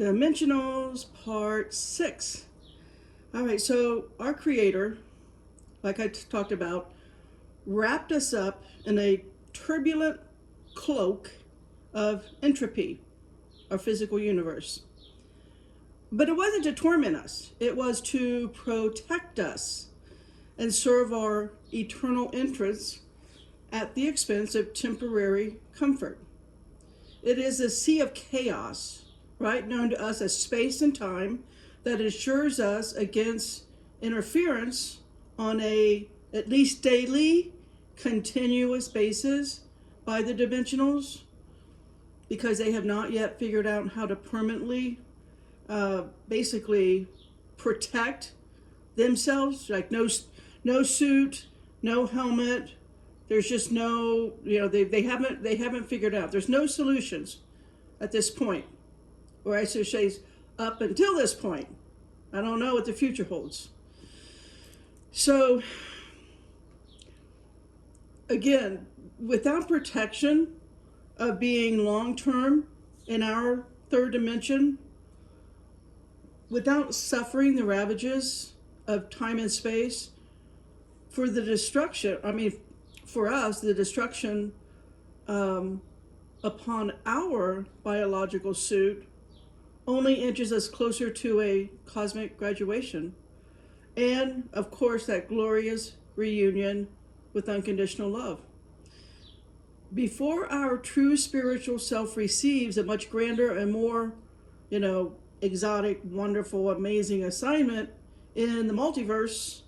Dimensionals, part 6. All right, so our Creator, like I talked about, wrapped us up in a turbulent cloak of entropy, our physical universe. But it wasn't to torment us, it was to protect us and serve our eternal interests at the expense of temporary comfort. It is a sea of chaos, right, known to us as space and time, that assures us against interference on a at least daily, continuous basis by the dimensionals, because they have not yet figured out how to permanently basically protect themselves. Like no suit, no helmet. There's just no, they haven't figured out. There's no solutions at this point, or I should say up until this point. I don't know what the future holds. So again, without protection of being long-term in our third dimension, without suffering the ravages of time and space, for the destruction, for us, the destruction upon our biological suit only inches us closer to a cosmic graduation. And, of course, that glorious reunion with unconditional love. Before our true spiritual self receives a much grander and more, exotic, wonderful, amazing assignment in the multiverse,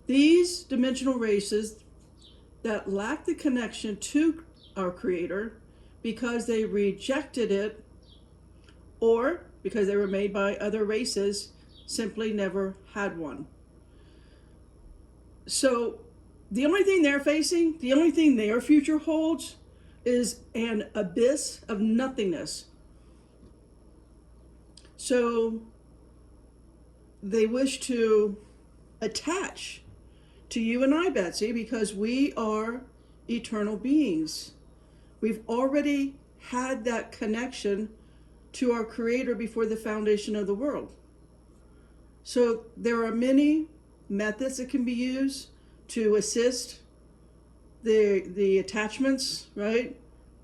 these dimensional races that lack the connection to our Creator because they rejected it, or because they were made by other races, simply never had one. So the only thing they're facing, the only thing their future holds, is an abyss of nothingness. So they wish to attach to you and I, Betsy, because we are eternal beings. We've already had that connection to our Creator before the foundation of the world. So there are many methods that can be used to assist the attachments, right?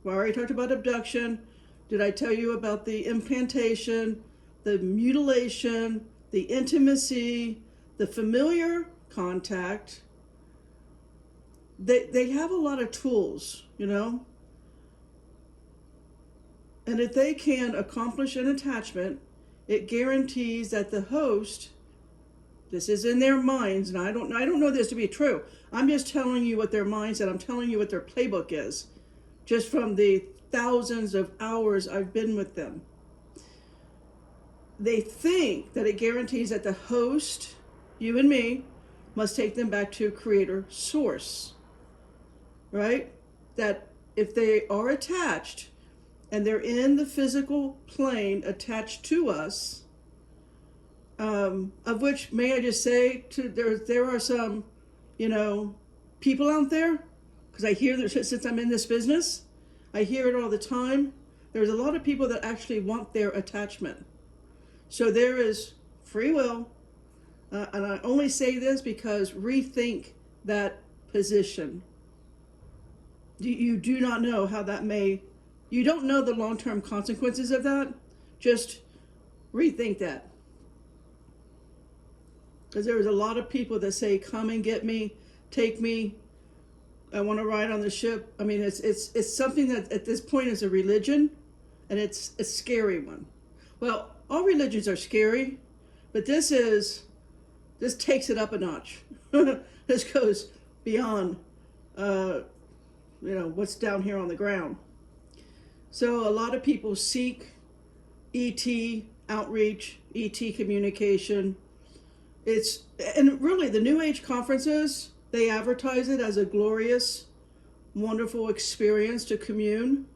We already talked about abduction. Did I tell you about the implantation, the mutilation, the intimacy, the familiar contact? They have a lot of tools, And if they can accomplish an attachment, it guarantees that the host, this is in their minds, and I don't know this to be true. I'm just telling you what their mind said. I'm telling you what their playbook is, just from the thousands of hours I've been with them. They think that it guarantees that the host, you and me, must take them back to Creator Source, right? That if they are attached and they're in the physical plane attached to us, of which, may I just say, there are some, people out there, because I hear that since I'm in this business, I hear it all the time. There's a lot of people that actually want their attachment. So there is free will, and I only say this because rethink that position. You do not know how that you don't know the long-term consequences of that. Just rethink that. Because there's a lot of people that say, come and get me, take me, I want to ride on the ship. It's something that at this point is a religion, and it's a scary one. Well, all religions are scary, but this takes it up a notch. This goes beyond, what's down here on the ground. So a lot of people seek ET outreach, ET communication. And really the New Age conferences, they advertise it as a glorious, wonderful experience to commune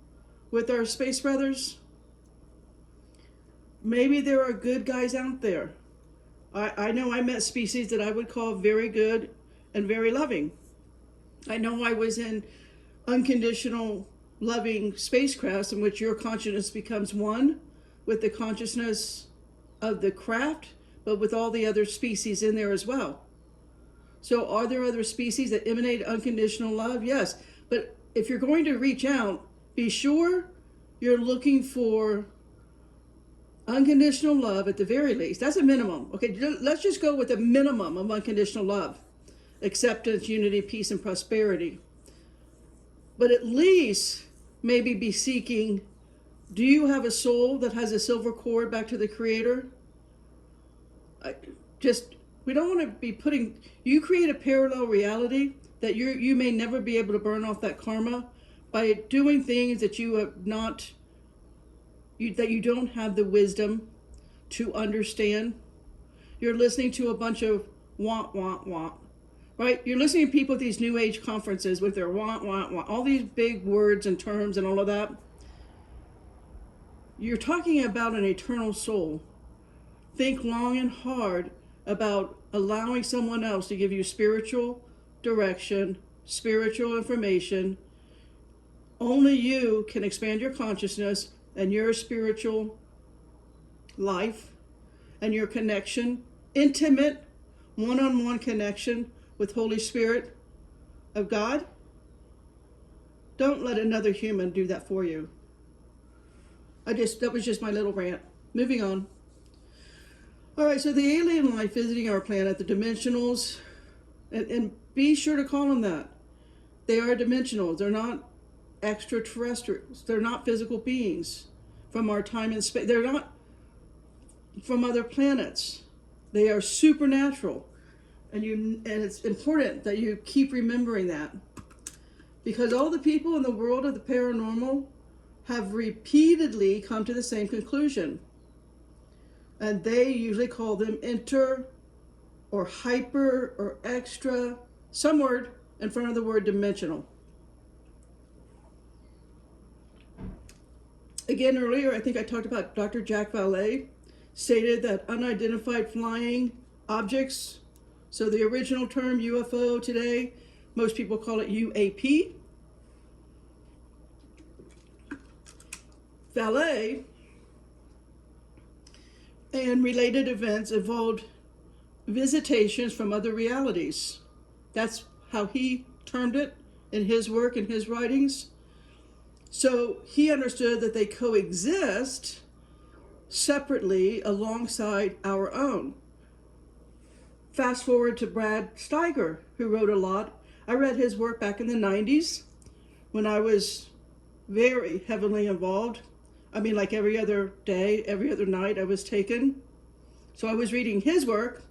with our space brothers. Maybe there are good guys out there. I know I met species that I would call very good and very loving. I know I was in unconditional loving spacecrafts in which your consciousness becomes one with the consciousness of the craft, but with all the other species in there as well. So are there other species that emanate unconditional love? Yes. But if you're going to reach out, be sure you're looking for unconditional love at the very least. That's a minimum. Okay, let's just go with a minimum of unconditional love. Acceptance, unity, peace, and prosperity. But at least maybe be seeking, do you have a soul that has a silver cord back to the Creator? We don't want to be putting, you create a parallel reality that you may never be able to burn off that karma by doing things that you have not, that you don't have the wisdom to understand. You're listening to a bunch of want, right? You're listening to people at these New Age conferences with their want, all these big words and terms and all of that. You're talking about an eternal soul. Think long and hard about allowing someone else to give you spiritual direction, spiritual information. Only you can expand your consciousness and your spiritual life and your connection, intimate, one-on-one connection with Holy Spirit of God. Don't let another human do that for you. That was just my little rant. Moving on. All right, so the alien life visiting our planet, the dimensionals, and be sure to call them that. They are dimensionals. They're not extraterrestrials. They're not physical beings from our time and space. They're not from other planets. They are supernatural. And it's important that you keep remembering that. Because all the people in the world of the paranormal have repeatedly come to the same conclusion. And they usually call them inter or hyper or extra, some word in front of the word dimensional. Again, earlier, I think I talked about Dr. Jack Vallée stated that unidentified flying objects, so the original term UFO today, most people call it UAP. Vallée and related events involved visitations from other realities. That's how he termed it in his work and his writings. So he understood that they coexist separately alongside our own. Fast forward to Brad Steiger, who wrote a lot. I read his work back in the 90s when I was very heavily involved. I mean, like every other day, every other night I was taken. So I was reading his work.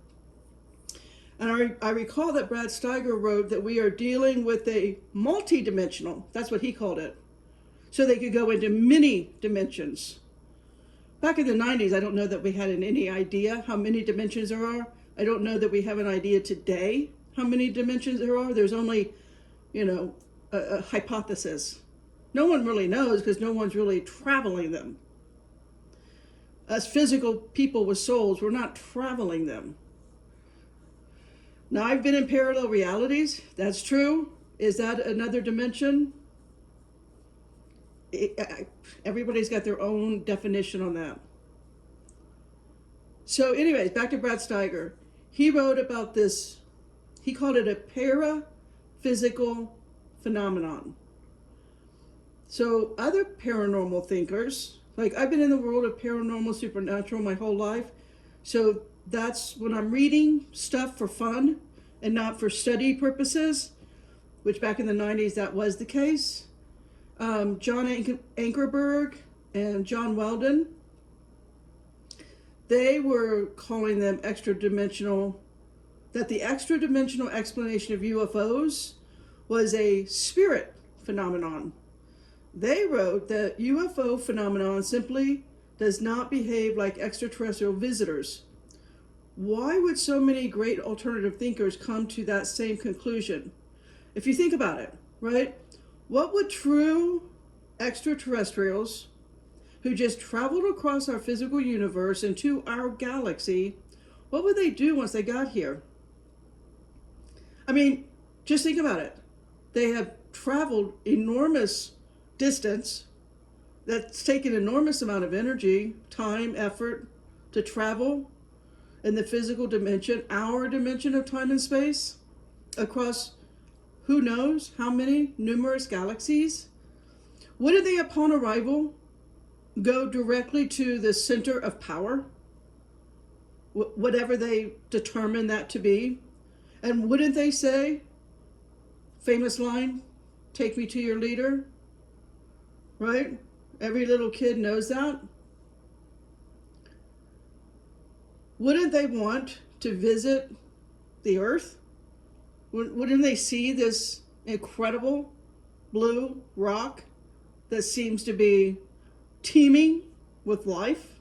And I recall that Brad Steiger wrote that we are dealing with a multi-dimensional, that's what he called it. So they could go into many dimensions. Back in the 90s, I don't know that we had any idea how many dimensions there are. I don't know that we have an idea today how many dimensions there are. There's only, a hypothesis. No one really knows because no one's really traveling them. As physical people with souls, we're not traveling them. Now, I've been in parallel realities. That's true. Is that another dimension? Everybody's got their own definition on that. So anyways, back to Brad Steiger. He wrote about this, he called it a paraphysical phenomenon. So other paranormal thinkers, like I've been in the world of paranormal supernatural my whole life. So that's when I'm reading stuff for fun and not for study purposes, which back in the 90s that was the case. John Ankerberg and John Weldon, they were calling them extra-dimensional, that the extra-dimensional explanation of UFOs was a spirit phenomenon. They wrote that UFO phenomenon simply does not behave like extraterrestrial visitors. Why would so many great alternative thinkers come to that same conclusion? If you think about it, right? What would true extraterrestrials who just traveled across our physical universe into our galaxy, what would they do once they got here? I mean, just think about it. They have traveled enormous distance that's taken an enormous amount of energy, time, effort to travel in the physical dimension, our dimension of time and space, across who knows how many numerous galaxies. Wouldn't they, upon arrival, go directly to the center of power, whatever they determine that to be? And wouldn't they say, famous line, take me to your leader, right? Every little kid knows that. Wouldn't they want to visit the Earth? Wouldn't they see this incredible blue rock that seems to be teeming with life?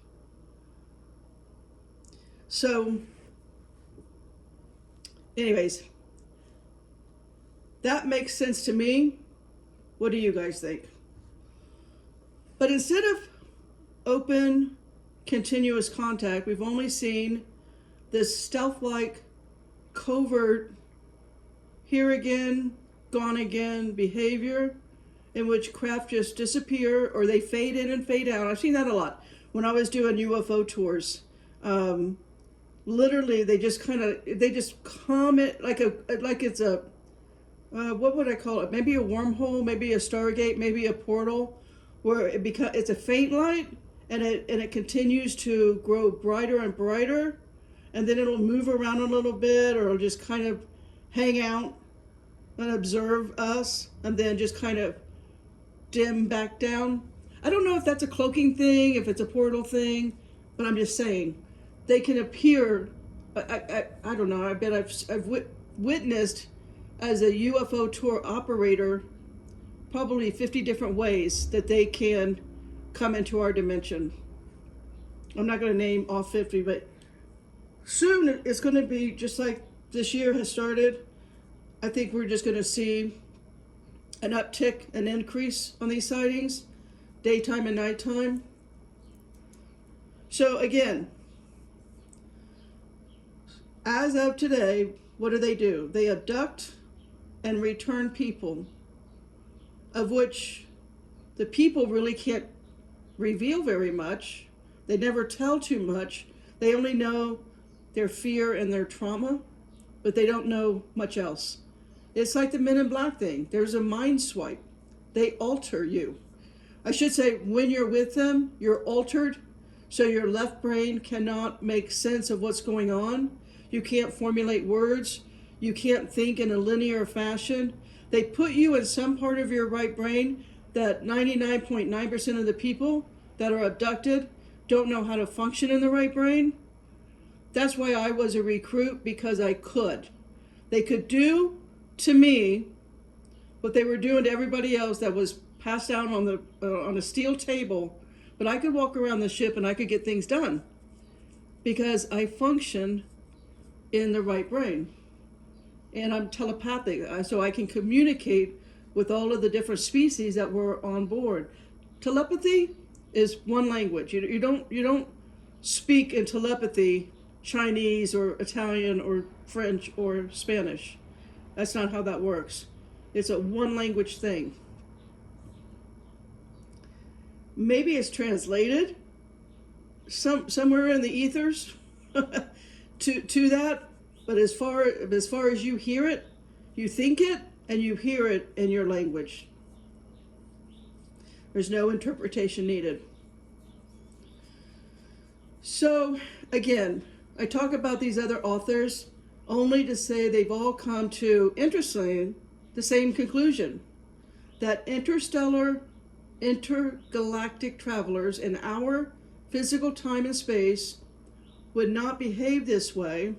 So, anyways, that makes sense to me. What do you guys think? But instead of open, continuous contact, we've only seen this stealth-like, covert, here again, gone again behavior in which craft just disappear or they fade in and fade out. I've seen that a lot when I was doing UFO tours. Literally, they just come in like it's a, what would I call it? Maybe a wormhole, maybe a stargate, maybe a portal, where it's a faint light and it continues to grow brighter and brighter, and then it'll move around a little bit, or it'll just kind of hang out and observe us, and then just kind of dim back down. I don't know if that's a cloaking thing, if it's a portal thing, but I'm just saying they can appear. I don't know. I bet I've witnessed as a UFO tour operator probably 50 different ways that they can come into our dimension. I'm not going to name all 50, but soon it's going to be just like this year has started. I think we're just going to see an uptick, an increase on these sightings, daytime and nighttime. So again, as of today, what do? They abduct and return people, of which the people really can't reveal very much. They never tell too much. They only know their fear and their trauma, but they don't know much else. It's like the Men in Black thing. There's a mind swipe. They alter you. I should say, when you're with them, you're altered, so your left brain cannot make sense of what's going on. You can't formulate words. You can't think in a linear fashion. They put you in some part of your right brain that 99.9% of the people that are abducted don't know how to function in the right brain. That's why I was a recruit, because I could. They could do to me what they were doing to everybody else that was passed out on a steel table, but I could walk around the ship and I could get things done because I function in the right brain, and I'm telepathic, so I can communicate with all of the different species that were on board. Telepathy is one language. You don't speak in telepathy Chinese or Italian or French or Spanish. That's not how that works. It's a one language thing. Maybe it's translated somewhere in the ethers to that, but as far as you hear it, you think it, and you hear it in your language. There's no interpretation needed. So again, I talk about these other authors only to say they've all come to, interestingly, the same conclusion, that intergalactic travelers in our physical time and space would not behave this way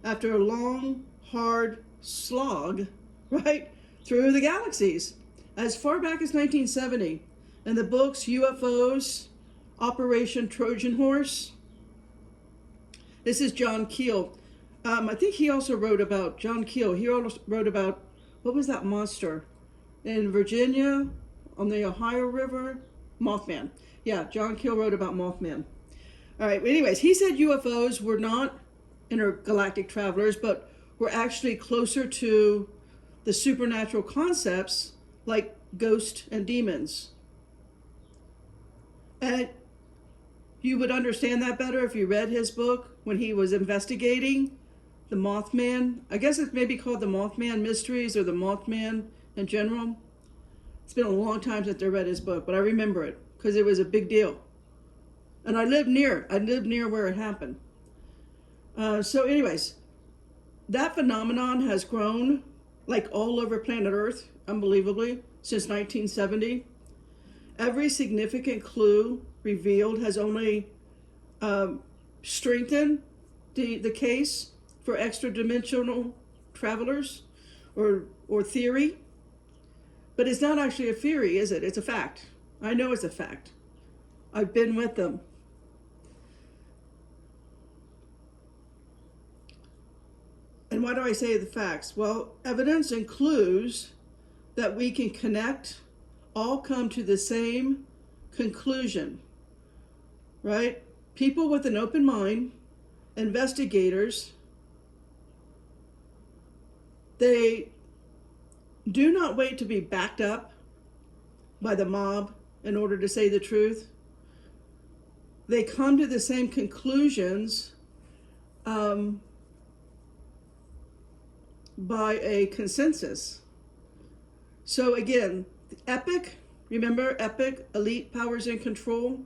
after a long, hard slog, right, through the galaxies. As far back as 1970, in the books UFOs, Operation Trojan Horse. This is John Keel. I think he also wrote about, John Keel, he also wrote about, what was that monster? In Virginia, on the Ohio River? Mothman. Yeah, John Keel wrote about Mothman. All right, anyways, he said UFOs were not intergalactic travelers, but were actually closer to the supernatural concepts like ghosts and demons. And you would understand that better if you read his book when he was investigating the Mothman. I guess it's maybe called the Mothman Mysteries or the Mothman in general. It's been a long time since I read his book, but I remember it because it was a big deal. And I lived near where it happened. So anyways, that phenomenon has grown like all over planet Earth, unbelievably, since 1970. Every significant clue revealed has only strengthened the case for extra-dimensional travelers or theory. But it's not actually a theory, is it? It's a fact. I know it's a fact. I've been with them. And why do I say the facts? Well, evidence and clues that we can connect all come to the same conclusion, right? People with an open mind, investigators, they do not wait to be backed up by the mob in order to say the truth. They come to the same conclusions by a consensus. So again, EPIC, remember EPIC, Elite Powers in Control?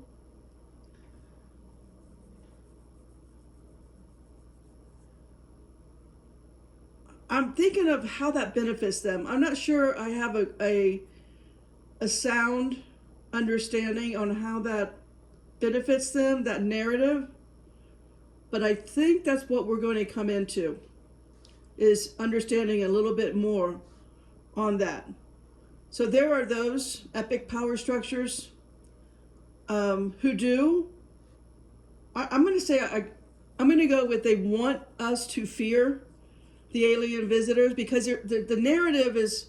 I'm thinking of how that benefits them. I'm not sure I have a sound understanding on how that benefits them, that narrative, but I think that's what we're going to come into, is understanding a little bit more on that. So there are those epic power structures who do, I'm going to say, I'm going to go with they want us to fear the alien visitors because the narrative is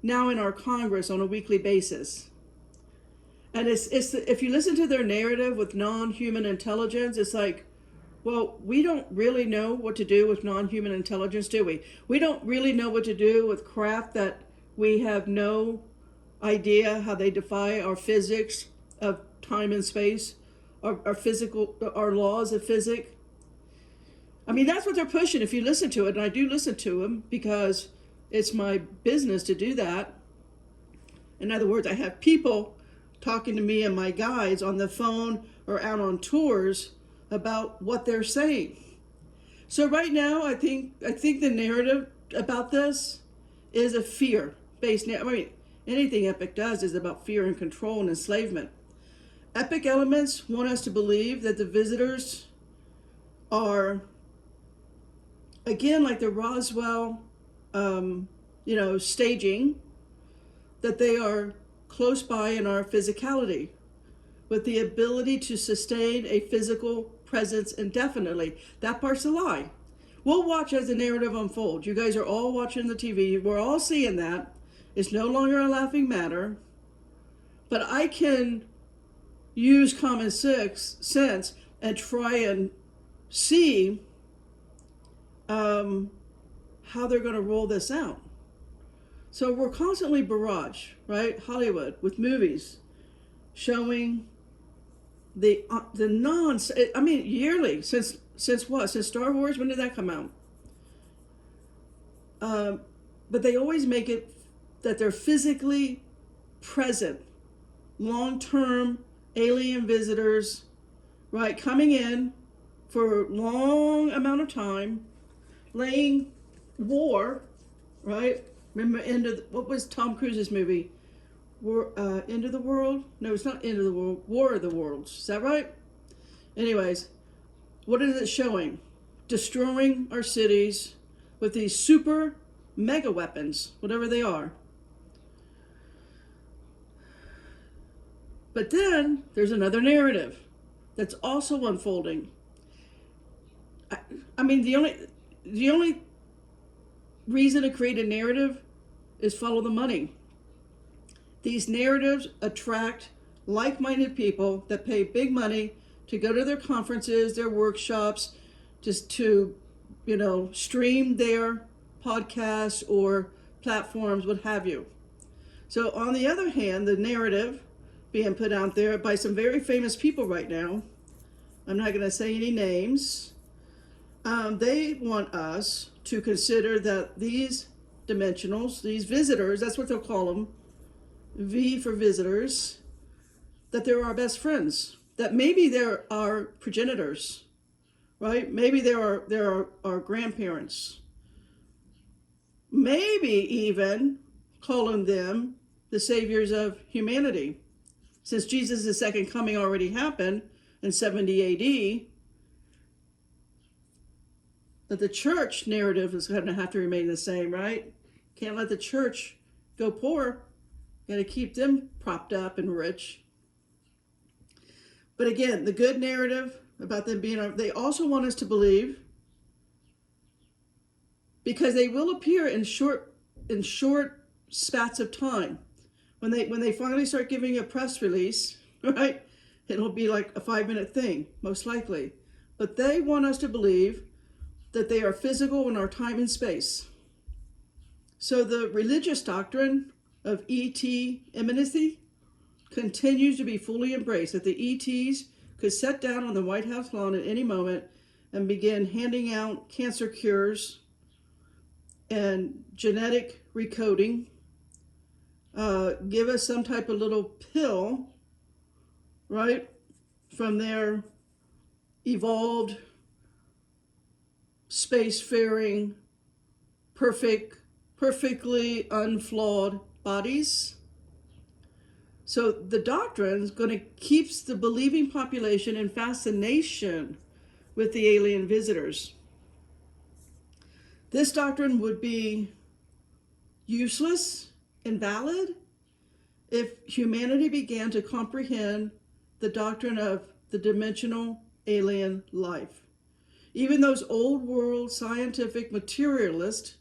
now in our Congress on a weekly basis. And if you listen to their narrative with non-human intelligence, it's like, well, we don't really know what to do with non-human intelligence, do we? We don't really know what to do with craft that we have no idea how they defy our physics of time and space, our laws of physics. I mean, that's what they're pushing if you listen to it, and I do listen to them because it's my business to do that. In other words, I have people talking to me and my guides on the phone or out on tours about what they're saying. So right now, I think the narrative about this is a fear-based narrative. I mean, anything EPIC does is about fear and control and enslavement. EPIC elements want us to believe that the visitors are, again, like the Roswell, staging, that they are close by in our physicality, with the ability to sustain a physical presence indefinitely. That part's a lie. We'll watch as the narrative unfolds. You guys are all watching the TV. We're all seeing that. It's no longer a laughing matter. But I can use common sense and try and see how they're going to roll this out. So we're constantly barraged, right? Hollywood with movies showing the yearly, since what? Since Star Wars, when did that come out? But they always make it that they're physically present, long-term alien visitors, right? Coming in for a long amount of time, laying war, right? Remember, what was Tom Cruise's movie? End of the World? No, it's not End of the World. War of the Worlds. Is that right? Anyways, what is it showing? Destroying our cities with these super mega weapons, whatever they are. But then there's another narrative that's also unfolding. I mean, the only reason to create a narrative is follow the money. These narratives attract like-minded people that pay big money to go to their conferences, their workshops, just to, stream their podcasts or platforms, what have you. So on the other hand, the narrative being put out there by some very famous people right now. I'm not going to say any names. They want us to consider that these dimensionals, these visitors, that's what they'll call them, V for visitors, that they're our best friends, that maybe they're our progenitors, right? Maybe they're our grandparents. Maybe even calling them the saviors of humanity. Since Jesus' second coming already happened in 70 AD, that the church narrative is going to have to remain the same, right? Can't let the church go poor. Got to keep them propped up and rich. But again, the good narrative about them being, they also want us to believe, because they will appear in short spats of time. When they finally start giving a press release, right? It'll be like a 5-minute thing, most likely. But they want us to believe that they are physical in our time and space. So the religious doctrine of ET imminency continues to be fully embraced, that the ETs could set down on the White House lawn at any moment and begin handing out cancer cures and genetic recoding, give us some type of little pill, right, from their evolved, spacefaring, perfectly unflawed bodies. So the doctrine is going to keep the believing population in fascination with the alien visitors. This doctrine would be useless, invalid, if humanity began to comprehend the doctrine of the dimensional alien life. Even those old world scientific materialists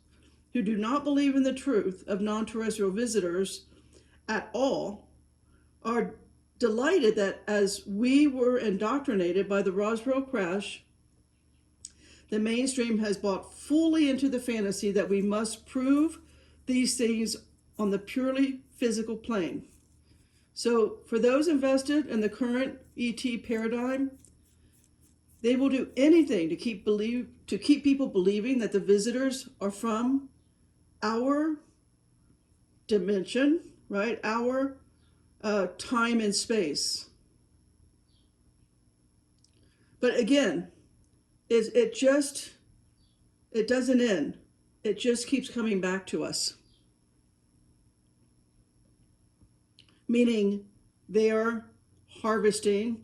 who do not believe in the truth of non-terrestrial visitors at all are delighted that as we were indoctrinated by the Roswell crash, the mainstream has bought fully into the fantasy that we must prove these things on the purely physical plane. So for those invested in the current ET paradigm, they will do anything to keep people believing that the visitors are from our dimension, right? Our time and space. But again, it doesn't end. It just keeps coming back to us. Meaning they are harvesting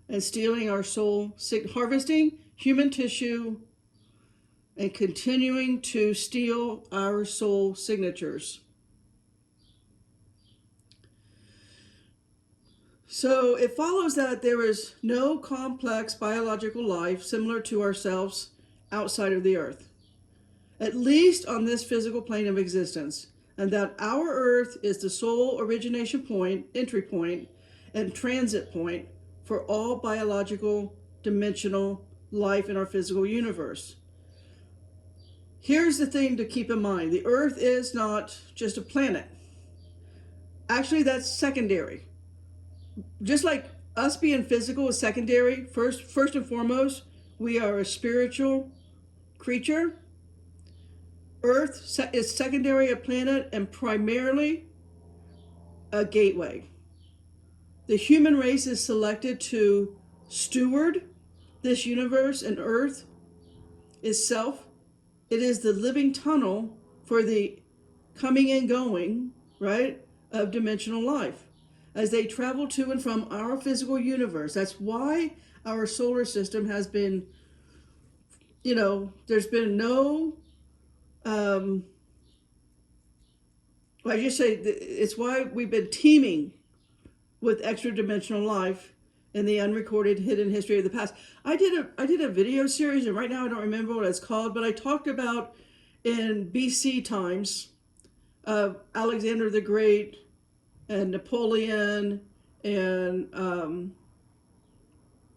and stealing our soul, harvesting human tissue and continuing to steal our soul signatures. So it follows that there is no complex biological life similar to ourselves outside of the earth, at least on this physical plane of existence, and that our earth is the sole origination point, entry point, and transit point for all biological dimensional life in our physical universe. Here's the thing to keep in mind. The earth is not just a planet. Actually, that's secondary. Just like us being physical is secondary, first and foremost, we are a spiritual creature. Earth is secondary a planet and primarily a gateway. The human race is selected to steward this universe, and Earth itself. It is the living tunnel for the coming and going, right, of dimensional life as they travel to and from our physical universe. That's why our solar system has been, there's been no, it's why we've been teeming with extra dimensional life in the unrecorded hidden history of the past. I did a video series, and right now I don't remember what it's called, but I talked about in BC times of Alexander the Great and Napoleon and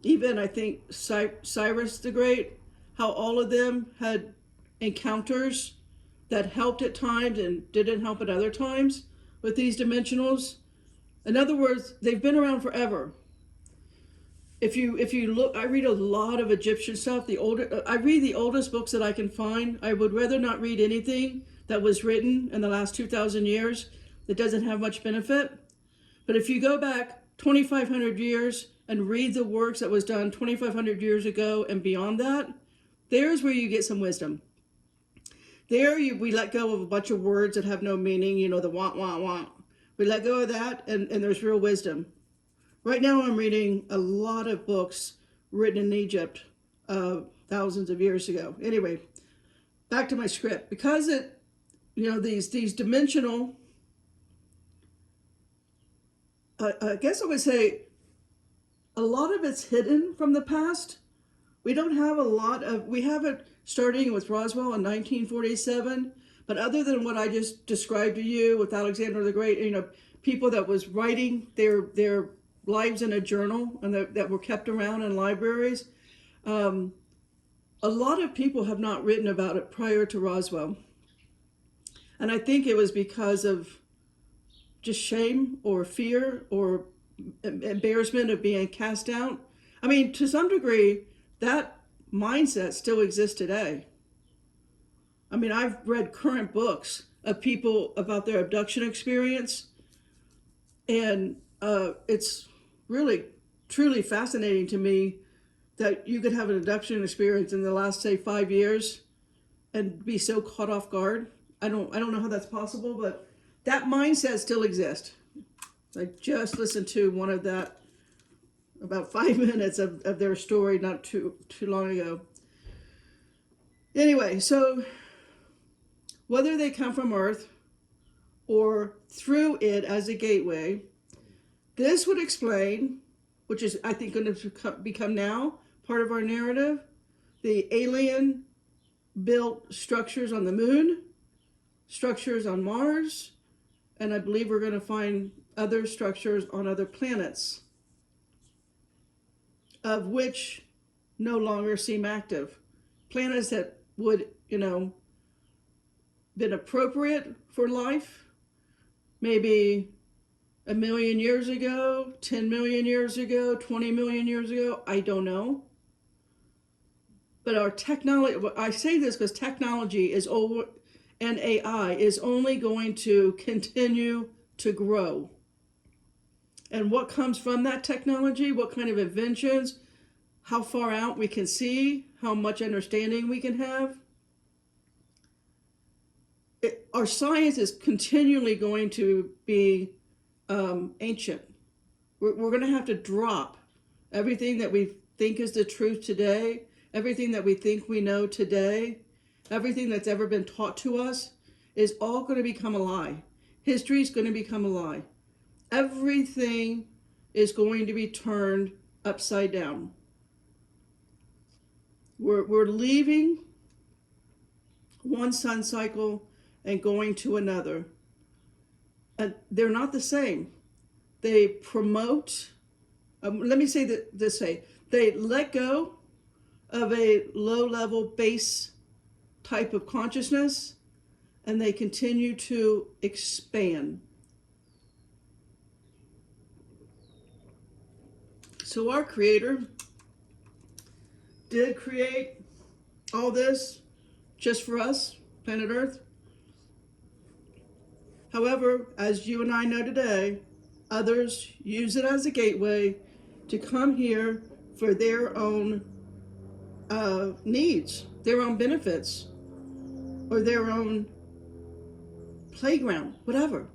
even I think Cyrus the Great, how all of them had encounters that helped at times and didn't help at other times with these dimensionals. In other words, they've been around forever. If you look, I read a lot of Egyptian stuff. I read the oldest books that I can find. I would rather not read anything that was written in the last 2,000 years that doesn't have much benefit. But if you go back 2,500 years and read the works that was done 2,500 years ago and beyond that, there's where you get some wisdom. We let go of a bunch of words that have no meaning, the want, want, want. We let go of that, and there's real wisdom. Right now I'm reading a lot of books written in Egypt thousands of years ago. Anyway, back to my script. Because these dimensional, I guess I would say a lot of it's hidden from the past. We don't have we have it starting with Roswell in 1947, but other than what I just described to you with Alexander the Great, people that was writing their lives in a journal and that were kept around in libraries, a lot of people have not written about it prior to Roswell. And I think it was because of just shame or fear or embarrassment of being cast out. I mean, to some degree, that mindset still exists today. I mean, I've read current books of people about their abduction experience, and it's really, truly fascinating to me that you could have an abduction experience in the last, say, 5 years and be so caught off guard. I don't know how that's possible, but that mindset still exists. I just listened to one of that, about 5 minutes of their story not too long ago. Anyway, so whether they come from Earth or through it as a gateway, this would explain, which is I think going to become now part of our narrative, the alien built structures on the moon, structures on Mars, and I believe we're going to find other structures on other planets, of which no longer seem active. Planets that would, been appropriate for life, maybe 1 million years ago, 10 million years ago, 20 million years ago, I don't know. But our technology, I say this because technology is over, and AI is only going to continue to grow. And what comes from that technology, what kind of inventions, how far out we can see, how much understanding we can have. Our science is continually going to be ancient. We're going to have to drop everything that we think is the truth today, everything that we think we know today, everything that's ever been taught to us is all going to become a lie. History is going to become a lie. Everything is going to be turned upside down. We're leaving one sun cycle and going to another. And they're not the same. They promote, let me say this way, they let go of a low-level base type of consciousness, and they continue to expand. So our Creator did create all this just for us, planet Earth. However, as you and I know today, others use it as a gateway to come here for their own needs, their own benefits, or their own playground, whatever.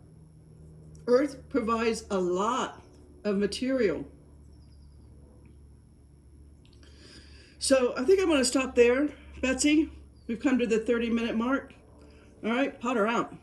Earth provides a lot of material. So I think I'm going to stop there, Betsy. We've come to the 30-minute mark. All right, Potter out.